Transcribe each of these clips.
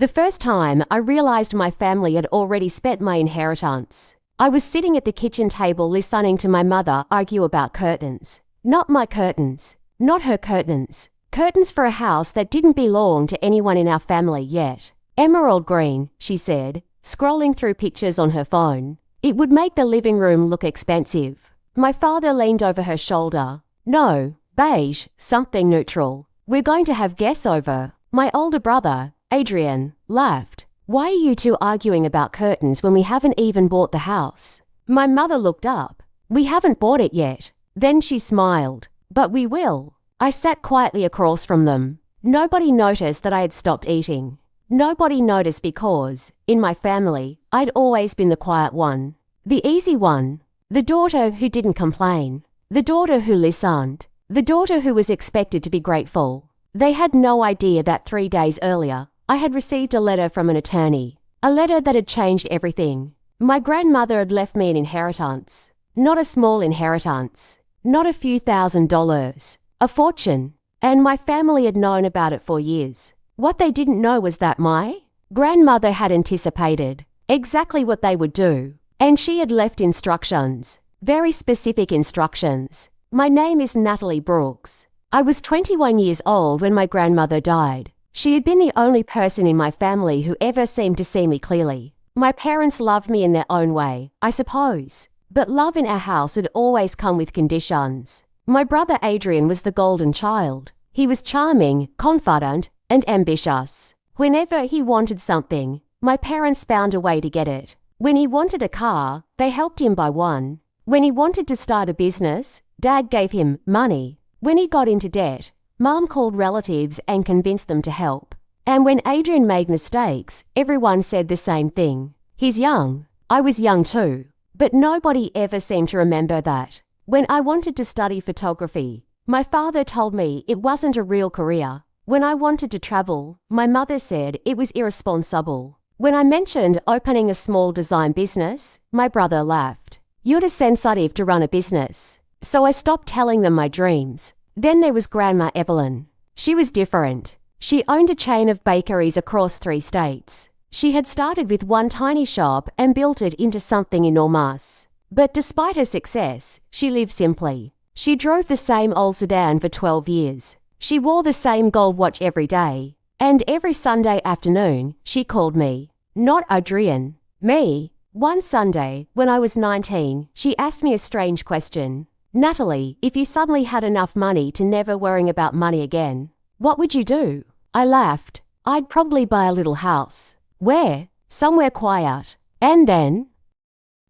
The first time, I realized my family had already spent my inheritance. I was sitting at the kitchen table listening to my mother argue about curtains. Not my curtains. Not her curtains. Curtains for a house that didn't belong to anyone in our family yet. Emerald green, she said, scrolling through pictures on her phone. It would make the living room look expensive. My father leaned over her shoulder. No, beige, something neutral. We're going to have guests over. My older brother, Adrian, laughed. Why are you two arguing about curtains when we haven't even bought the house? My mother looked up. We haven't bought it yet. Then she smiled. But we will. I sat quietly across from them. Nobody noticed that I had stopped eating. Nobody noticed because, in my family, I'd always been the quiet one. The easy one. The daughter who didn't complain. The daughter who listened. The daughter who was expected to be grateful. They had no idea that 3 days earlier, I had received a letter from an attorney. A letter that had changed everything. My grandmother had left me an inheritance. Not a small inheritance. Not a few $1,000s. A fortune. And my family had known about it for years. What they didn't know was that my grandmother had anticipated exactly what they would do. And she had left instructions. Very specific instructions. My name is Natalie Brooks. I was 21 years old when my grandmother died. She had been the only person in my family who ever seemed to see me clearly. My parents loved me in their own way, I suppose. But love in our house had always come with conditions. My brother Adrian was the golden child. He was charming, confident, and ambitious. Whenever he wanted something, my parents found a way to get it. When he wanted a car, they helped him buy one. When he wanted to start a business, Dad gave him money. When he got into debt, Mom called relatives and convinced them to help. And when Adrian made mistakes, everyone said the same thing. He's young. I was young too. But nobody ever seemed to remember that. When I wanted to study photography, my father told me it wasn't a real career. When I wanted to travel, my mother said it was irresponsible. When I mentioned opening a small design business, my brother laughed. You're too sensitive to run a business. So I stopped telling them my dreams. Then there was Grandma Evelyn. She was different. She owned a chain of bakeries across 3 states. She had started with one tiny shop and built it into something enormous. But despite her success, she lived simply. She drove the same old sedan for 12 years. She wore the same gold watch every day. And every Sunday afternoon, she called me. Not Adrian. Me. One Sunday, when I was 19, she asked me a strange question. Natalie, if you suddenly had enough money to never worrying about money again, what would you do? I laughed. I'd probably buy a little house. Where? Somewhere quiet. And then?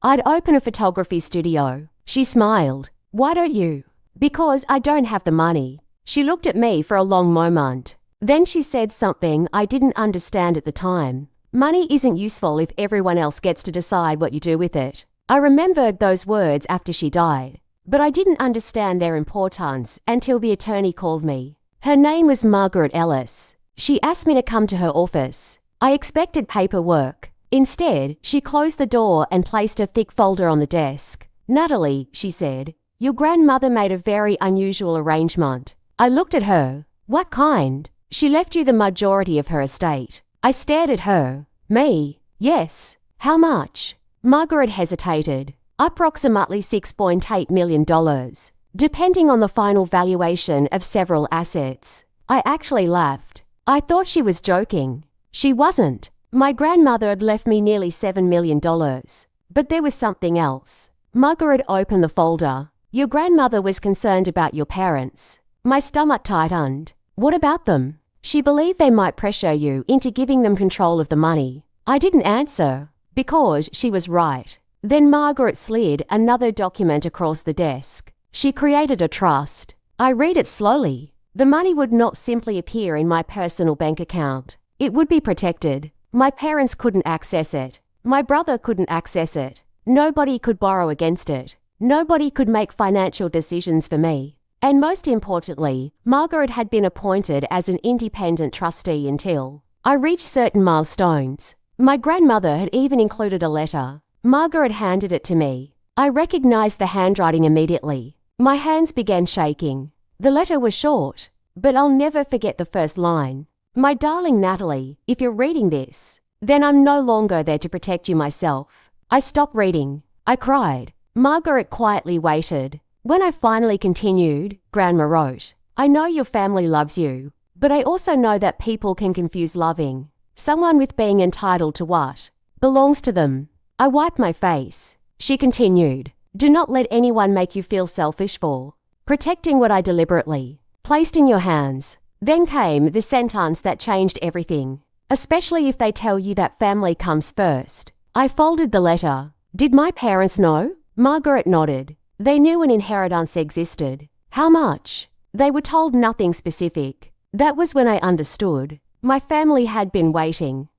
I'd open a photography studio. She smiled. Why don't you? Because I don't have the money. She looked at me for a long moment. Then she said something I didn't understand at the time. Money isn't useful if everyone else gets to decide what you do with it. I remembered those words after she died, but I didn't understand their importance until the attorney called me. Her name was Margaret Ellis. She asked me to come to her office. I expected paperwork. Instead, she closed the door and placed a thick folder on the desk. Natalie, she said, your grandmother made a very unusual arrangement. I looked at her. What kind? She left you the majority of her estate. I stared at her. Me? Yes. How much? Margaret hesitated. Approximately $6.8 million, depending on the final valuation of several assets. I actually laughed. I thought she was joking. She wasn't. My grandmother had left me nearly $7 million. But there was something else. Margaret opened the folder. Your grandmother was concerned about your parents. My stomach tightened. What about them? She believed they might pressure you into giving them control of the money. I didn't answer, because she was right. Then Margaret slid another document across the desk. She created a trust. I read it slowly. The money would not simply appear in my personal bank account. It would be protected. My parents couldn't access it. My brother couldn't access it. Nobody could borrow against it. Nobody could make financial decisions for me. And most importantly, Margaret had been appointed as an independent trustee until I reached certain milestones. My grandmother had even included a letter. Margaret handed it to me. I recognized the handwriting immediately. My hands began shaking. The letter was short, but I'll never forget the first line. My darling Natalie, if you're reading this, then I'm no longer there to protect you myself. I stopped reading. I cried. Margaret quietly waited. When I finally continued, Grandma wrote, I know your family loves you, but I also know that people can confuse loving someone with being entitled to what belongs to them. I wiped my face. She continued, do not let anyone make you feel selfish for protecting what I deliberately placed in your hands. Then came the sentence that changed everything, especially if they tell you that family comes first. I folded the letter. Did my parents know? Margaret nodded. They knew an inheritance existed. How much? They were told nothing specific. That was when I understood. My family had been waiting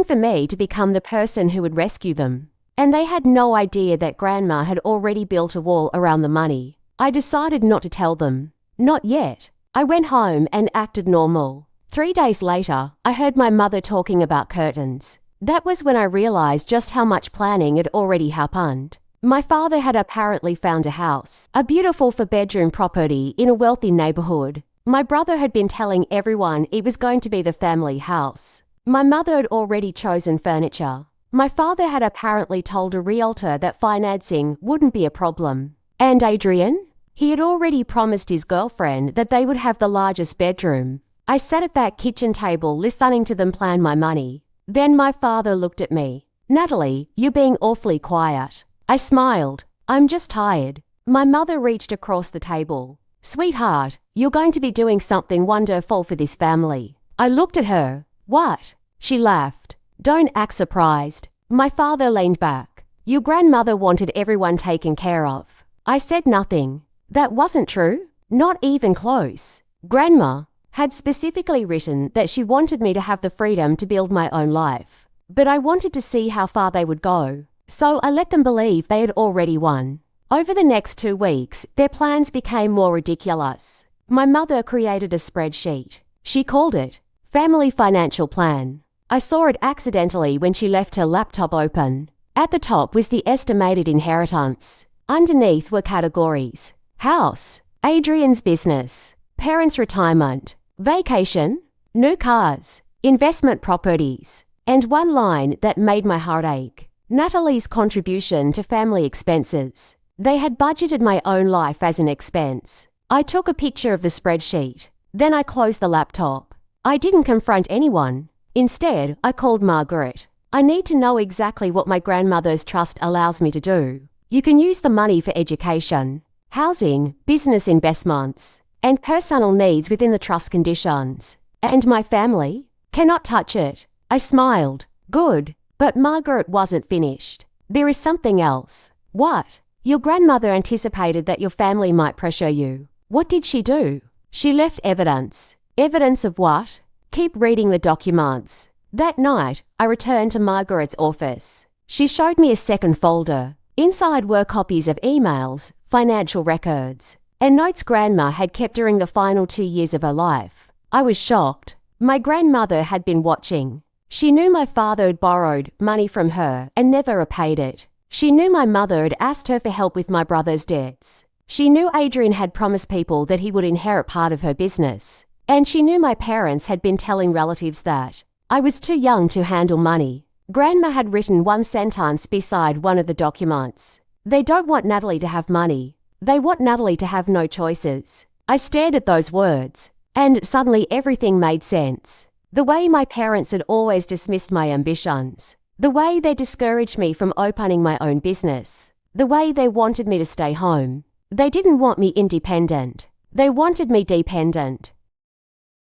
for me to become the person who would rescue them. And they had no idea that Grandma had already built a wall around the money. I decided not to tell them. Not yet. I went home and acted normal. 3 days later, I heard my mother talking about curtains. That was when I realized just how much planning had already happened. My father had apparently found a house, a beautiful four-bedroom property in a wealthy neighborhood. My brother had been telling everyone it was going to be the family house. My mother had already chosen furniture. My father had apparently told a realtor that financing wouldn't be a problem. And Adrian? He had already promised his girlfriend that they would have the largest bedroom. I sat at that kitchen table listening to them plan my money. Then my father looked at me. Natalie, you're being awfully quiet. I smiled. I'm just tired. My mother reached across the table. Sweetheart, you're going to be doing something wonderful for this family. I looked at her. What? She laughed. Don't act surprised. My father leaned back. Your grandmother wanted everyone taken care of. I said nothing. That wasn't true. Not even close. Grandma had specifically written that she wanted me to have the freedom to build my own life. But I wanted to see how far they would go. So I let them believe they had already won. Over the next 2 weeks, their plans became more ridiculous. My mother created a spreadsheet. She called it Family Financial Plan. I saw it accidentally when she left her laptop open. At the top was the estimated inheritance. Underneath were categories: house, Adrian's business, parents' retirement, vacation, new cars, investment properties, and one line that made my heart ache: Natalie's contribution to family expenses. They had budgeted my own life as an expense. I took a picture of the spreadsheet. Then I closed the laptop. I didn't confront anyone. Instead, I called Margaret. I need to know exactly what my grandmother's trust allows me to do. You can use the money for education, housing, business investments, and personal needs within the trust conditions. And my family cannot touch it. I smiled. Good. But Margaret wasn't finished. There is something else. What? Your grandmother anticipated that your family might pressure you. What did she do? She left evidence. Evidence of what? Keep reading the documents. That night, I returned to Margaret's office. She showed me a second folder. Inside were copies of emails, financial records, and notes Grandma had kept during the final 2 years of her life. I was shocked. My grandmother had been watching. She knew my father had borrowed money from her and never repaid it. She knew my mother had asked her for help with my brother's debts. She knew Adrian had promised people that he would inherit part of her business. And she knew my parents had been telling relatives that I was too young to handle money. Grandma had written one sentence beside one of the documents. They don't want Natalie to have money. They want Natalie to have no choices. I stared at those words, and suddenly everything made sense. The way my parents had always dismissed my ambitions. The way they discouraged me from opening my own business. The way they wanted me to stay home. They didn't want me independent. They wanted me dependent.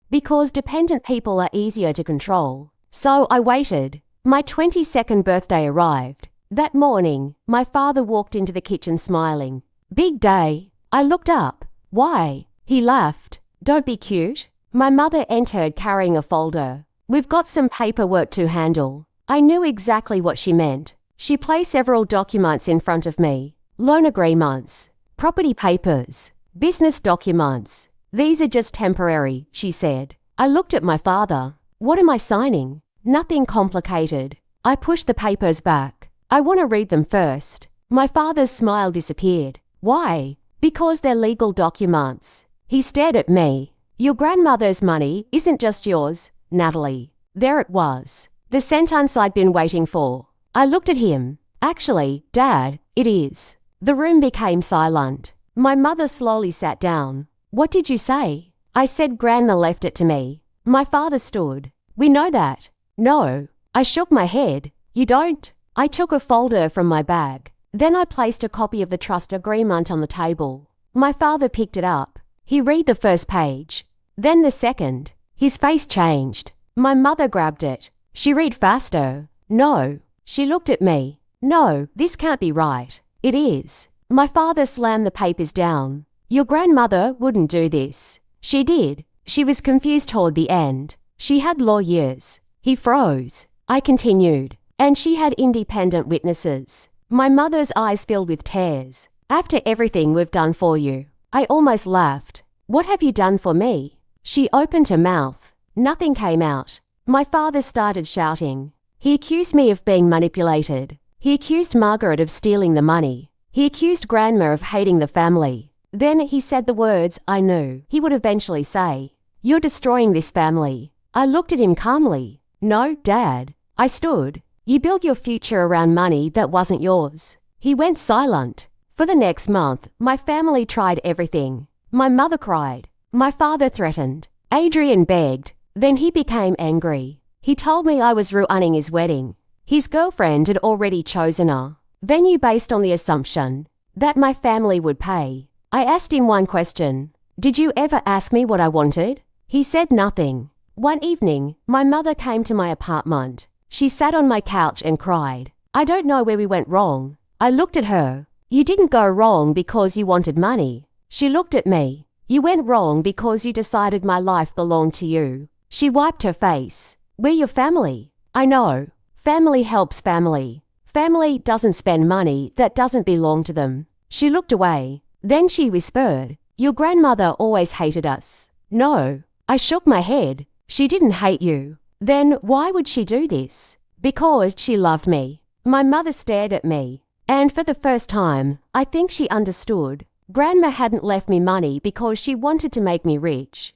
Because dependent people are easier to control. So I waited. My 22nd birthday arrived. That morning, my father walked into the kitchen smiling. Big day. I looked up. Why? He laughed. Don't be cute. My mother entered carrying a folder. We've got some paperwork to handle. I knew exactly what she meant. She placed several documents in front of me. Loan agreements, property papers, business documents. These are just temporary, she said. I looked at my father. What am I signing? Nothing complicated. I pushed the papers back. I want to read them first. My father's smile disappeared. Why? Because they're legal documents. He stared at me. Your grandmother's money isn't just yours. Natalie. There it was. The sentence I'd been waiting for. I looked at him. Actually, Dad, it is. The room became silent. My mother slowly sat down. What did you say? I said Grandma left it to me. My father stood. We know that. No. I shook my head. You don't? I took a folder from my bag. Then I placed a copy of the trust agreement on the table. My father picked it up. He read the first page. Then the second. His face changed. My mother grabbed it. She read faster. No. She looked at me. No, this can't be right. It is. My father slammed the papers down. Your grandmother wouldn't do this. She did. She was confused toward the end. She had lawyers. He froze. I continued. And she had independent witnesses. My mother's eyes filled with tears. After everything we've done for you. I almost laughed. What have you done for me? She opened her mouth. Nothing came out. My father started shouting. He accused me of being manipulated. He accused Margaret of stealing the money. He accused Grandma of hating the family. Then he said the words I knew he would eventually say. You're destroying this family. I looked at him calmly. No, Dad. I stood. You built your future around money that wasn't yours. He went silent. For the next month, my family tried everything. My mother cried. My father threatened. Adrian begged. Then he became angry. He told me I was ruining his wedding. His girlfriend had already chosen a venue based on the assumption that my family would pay. I asked him one question. Did you ever ask me what I wanted? He said nothing. One evening, my mother came to my apartment. She sat on my couch and cried. I don't know where we went wrong. I looked at her. You didn't go wrong because you wanted money. She looked at me. You went wrong because you decided my life belonged to you. She wiped her face. We're your family. I know. Family helps family. Family doesn't spend money that doesn't belong to them. She looked away. Then she whispered, your grandmother always hated us. No. I shook my head. She didn't hate you. Then why would she do this? Because she loved me. My mother stared at me. And for the first time, I think she understood. Grandma hadn't left me money because she wanted to make me rich.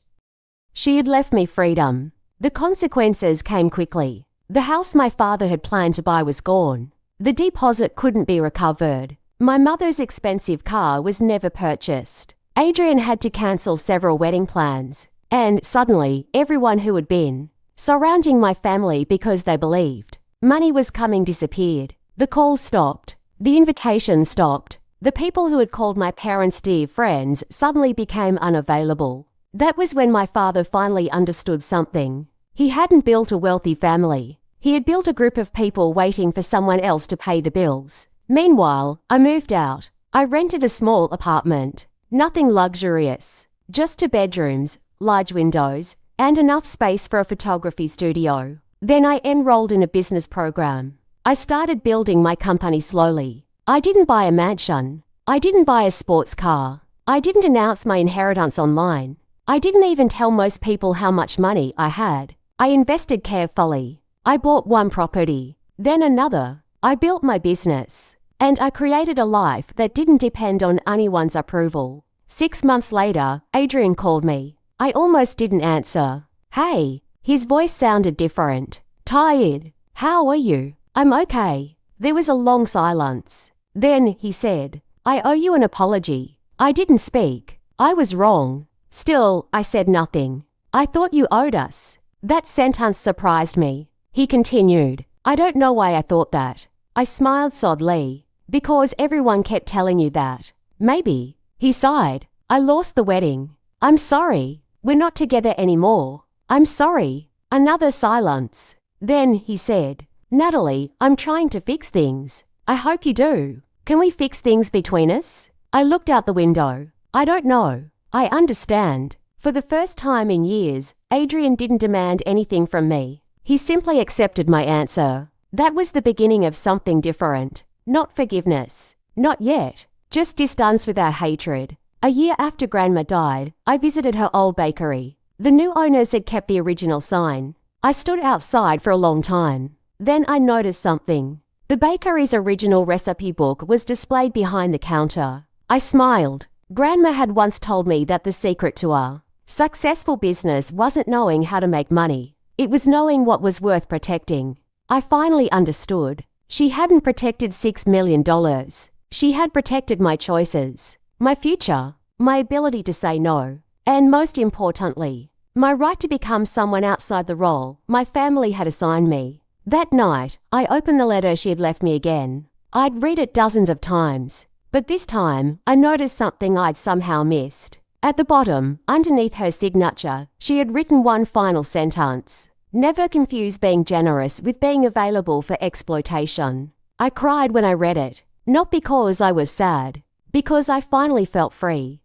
She had left me freedom. The consequences came quickly. The house my father had planned to buy was gone. The deposit couldn't be recovered. My mother's expensive car was never purchased. Adrian had to cancel several wedding plans. And suddenly, everyone who had been surrounding my family because they believed money was coming disappeared. The calls stopped. The invitations stopped. The people who had called my parents dear friends suddenly became unavailable. That was when my father finally understood something. He hadn't built a wealthy family. He had built a group of people waiting for someone else to pay the bills. Meanwhile, I moved out. I rented a small apartment. Nothing luxurious. Just 2 bedrooms, large windows, and enough space for a photography studio. Then I enrolled in a business program. I started building my company slowly. I didn't buy a mansion. I didn't buy a sports car. I didn't announce my inheritance online. I didn't even tell most people how much money I had. I invested carefully. I bought one property, then another. I built my business. And I created a life that didn't depend on anyone's approval. 6 months later, Adrian called me. I almost didn't answer. Hey, his voice sounded different. Tired. How are you? I'm okay. There was a long silence. Then he said, I owe you an apology. I didn't speak. I was wrong. Still, I said nothing. I thought you owed us. That sentence surprised me. He continued, I don't know why I thought that. I smiled sadly. Because everyone kept telling you that. Maybe. He sighed. I lost the wedding. I'm sorry. We're not together anymore. I'm sorry. Another silence. Then he said, Natalie, I'm trying to fix things. I hope you do. Can we fix things between us? I looked out the window. I don't know. I understand. For the first time in years, Adrian didn't demand anything from me. He simply accepted my answer. That was the beginning of something different. Not forgiveness. Not yet. Just distance with our hatred. A year after Grandma died, I visited her old bakery. The new owners had kept the original sign. I stood outside for a long time. Then I noticed something. The bakery's original recipe book was displayed behind the counter. I smiled. Grandma had once told me that the secret to a successful business wasn't knowing how to make money. It was knowing what was worth protecting. I finally understood. She hadn't protected $6 million. She had protected my choices, my future, my ability to say no, and most importantly, my right to become someone outside the role my family had assigned me. That night, I opened the letter she had left me again. I'd read it dozens of times, but this time, I noticed something I'd somehow missed. At the bottom, underneath her signature, she had written one final sentence. Never confuse being generous with being available for exploitation. I cried when I read it, not because I was sad, because I finally felt free.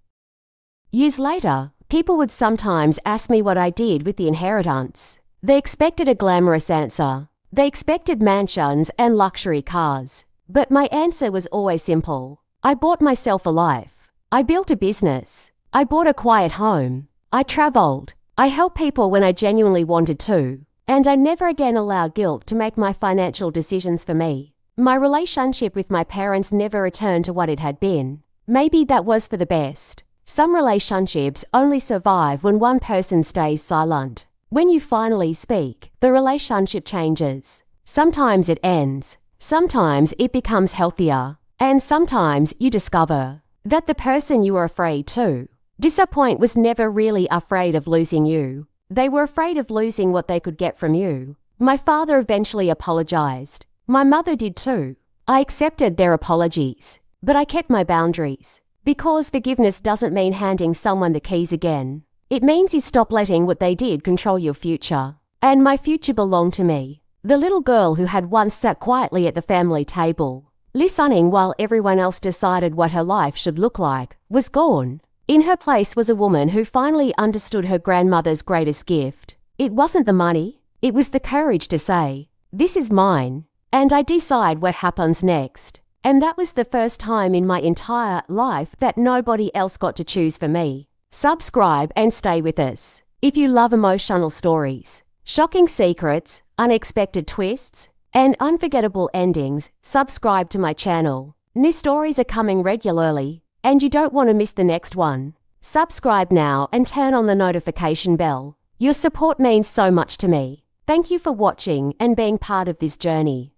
Years later, people would sometimes ask me what I did with the inheritance. They expected a glamorous answer. They expected mansions and luxury cars. But my answer was always simple. I bought myself a life. I built a business. I bought a quiet home. I traveled. I helped people when I genuinely wanted to. And I never again allowed guilt to make my financial decisions for me. My relationship with my parents never returned to what it had been. Maybe that was for the best. Some relationships only survive when one person stays silent. When you finally speak, the relationship changes. Sometimes it ends. Sometimes it becomes healthier. And sometimes you discover that the person you were afraid to disappoint was never really afraid of losing you. They were afraid of losing what they could get from you. My father eventually apologized. My mother did too. I accepted their apologies, but I kept my boundaries. Because forgiveness doesn't mean handing someone the keys again. It means you stop letting what they did control your future. And my future belonged to me. The little girl who had once sat quietly at the family table, listening while everyone else decided what her life should look like, was gone. In her place was a woman who finally understood her grandmother's greatest gift. It wasn't the money. It was the courage to say, "This is mine, and I decide what happens next." And that was the first time in my entire life that nobody else got to choose for me. Subscribe and stay with us. If you love emotional stories, shocking secrets, unexpected twists, and unforgettable endings, subscribe to my channel. New stories are coming regularly, and you don't want to miss the next one. Subscribe now and turn on the notification bell. Your support means so much to me. Thank you for watching and being part of this journey.